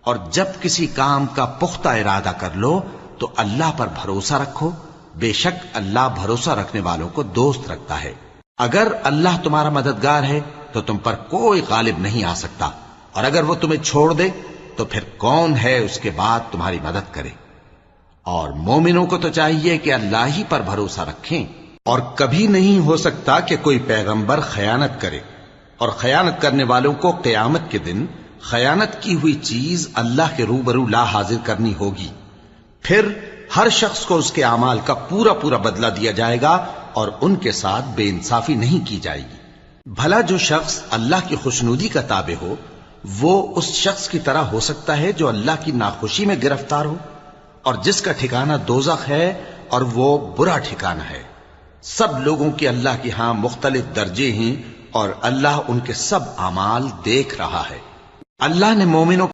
اور جب کسی کام کا پختہ ارادہ کر لو تو اللہ پر بھروسہ رکھو، بے شک اللہ بھروسہ رکھنے والوں کو دوست رکھتا ہے۔ اگر اللہ تمہارا مددگار ہے تو تم پر کوئی غالب نہیں آ سکتا، اور اگر وہ تمہیں چھوڑ دے تو پھر کون ہے اس کے بعد تمہاری مدد کرے۔ اور مومنوں کو تو چاہیے کہ اللہ ہی پر بھروسہ رکھیں، اور کبھی نہیں ہو سکتا کہ کوئی پیغمبر خیانت کرے، اور خیانت کرنے والوں کو قیامت کے دن خیانت کی ہوئی چیز اللہ کے روبرو لا حاضر کرنی ہوگی، پھر ہر شخص کو اس کے اعمال کا پورا پورا بدلہ دیا جائے گا، اور ان کے ساتھ بے انصافی نہیں کی جائے گی۔ بھلا جو شخص اللہ کی خوشنودی کا تابع ہو وہ اس شخص کی طرح ہو سکتا ہے جو اللہ کی ناخوشی میں گرفتار ہو، اور جس کا ٹھکانہ دوزخ ہے اور وہ برا ٹھکانہ ہے۔ سب لوگوں کے اللہ کے ہاں مختلف درجے ہیں، اور اللہ ان کے سب اعمال دیکھ رہا ہے۔ اللہ نے مومنوں